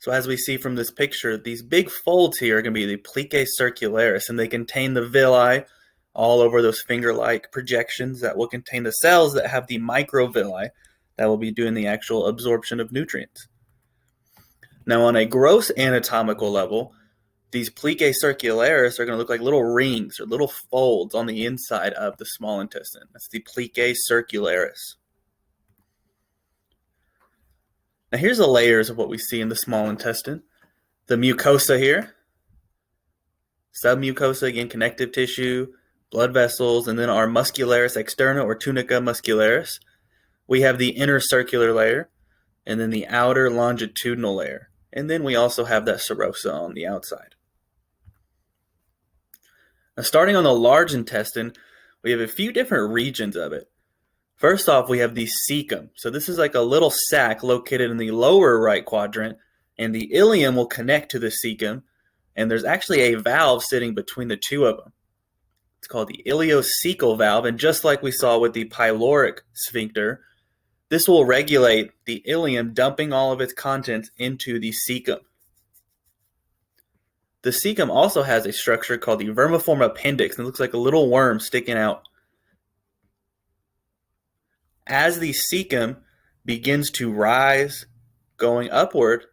So as we see from this picture, these big folds here are going to be the plicae circularis, and they contain the villi all over those finger-like projections that will contain the cells that have the microvilli that will be doing the actual absorption of nutrients. Now on a gross anatomical level, these plicae circularis are going to look like little rings or little folds on the inside of the small intestine. That's the plicae circularis. Now here's the layers of what we see in the small intestine. The mucosa here, submucosa, again, connective tissue, blood vessels, and then our muscularis externa or tunica muscularis. We have the inner circular layer, and then the outer longitudinal layer. And then we also have that serosa on the outside. Now starting on the large intestine, we have a few different regions of it. First off, we have the cecum. So this is like a little sac located in the lower right quadrant, and the ileum will connect to the cecum, and there's actually a valve sitting between the two of them. It's called the ileocecal valve, and just like we saw with the pyloric sphincter, this will regulate the ileum dumping all of its contents into the cecum. The cecum also has a structure called the Vermiform Appendix, and it looks like a little worm sticking out. As the cecum begins to rise, going upward,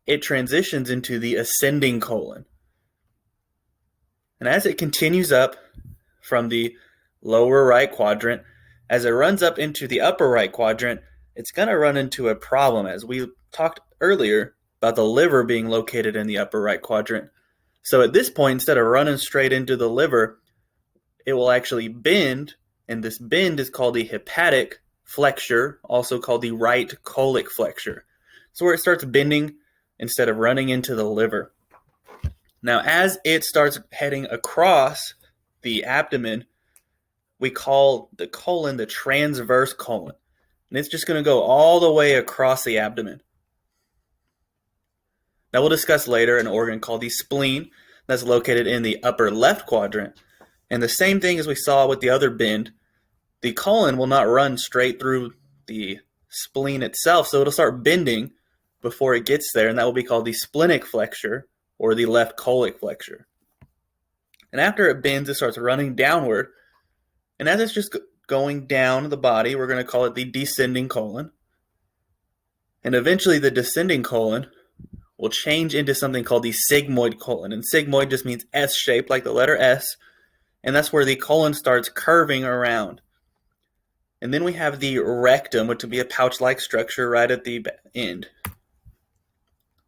it transitions into the ascending colon. And as it continues up from the lower right quadrant, as it runs up into the upper right quadrant, it's going to run into a problem, as we talked earlier about the liver being located in the upper right quadrant. So at this point, instead of running straight into the liver, it will actually bend, and this bend is called the hepatic flexure, also called the right colic flexure. So where it starts bending instead of running into the liver. Now, as it starts heading across the abdomen, we call the colon the transverse colon. And it's just going to go all the way across the abdomen. Now we'll discuss later an organ called the spleen that's located in the upper left quadrant. And the same thing as we saw with the other bend, the colon will not run straight through the spleen itself, so it'll start bending before it gets there, and that will be called the splenic flexure or the left colic flexure. And after it bends, it starts running downward, and as it's just going down the body, we're going to call it the descending colon. And eventually the descending colon will change into something called the sigmoid colon. And sigmoid just means S-shaped, like the letter S. And that's where the colon starts curving around. And then we have the rectum, which will be a pouch-like structure right at the end.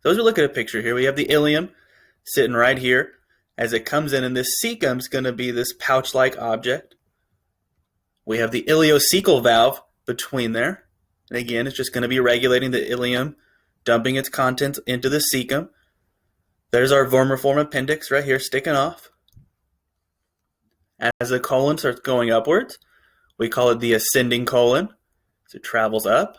So as we look at a picture here, we have the ileum sitting right here as it comes in, and this cecum is going to be this pouch-like object. We have the ileocecal valve between there. And again, it's just going to be regulating the ileum, dumping its contents into the cecum. There's our vermiform appendix right here sticking off. As the colon starts going upwards, we call it the ascending colon. So it travels up.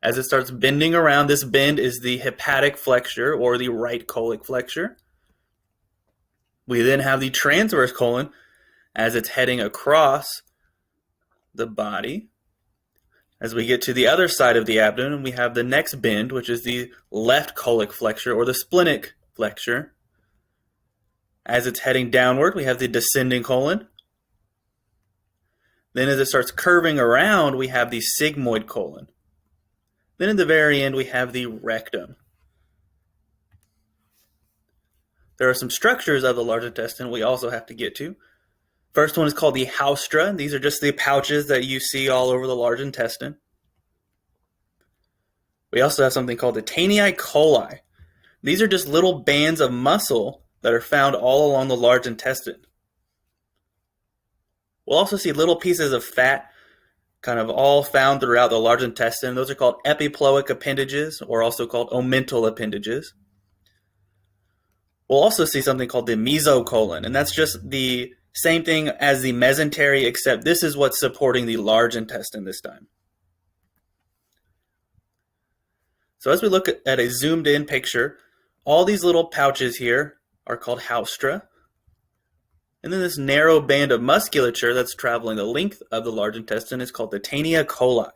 As it starts bending around, this bend is the hepatic flexure or the right colic flexure. We then have the transverse colon as it's heading across the body. As we get to the other side of the abdomen, we have the next bend, which is the left colic flexure or the splenic flexure. As it's heading downward, we have the descending colon. Then as it starts curving around, we have the sigmoid colon. Then at the very end, we have the rectum. There are some structures of the large intestine we also have to get to. First one is called the haustra. These are just the pouches that you see all over the large intestine. We also have something called the tanii coli. These are just little bands of muscle that are found all along the large intestine. We'll also see little pieces of fat kind of all found throughout the large intestine. Those are called epiploic appendages, or also called omental appendages. We'll also see something called the mesocolon, and that's just the same thing as the mesentery, except this is what's supporting the large intestine this time. So as we look at a zoomed in picture, all these little pouches here are called haustra. And then this narrow band of musculature that's traveling the length of the large intestine is called the tanii coli.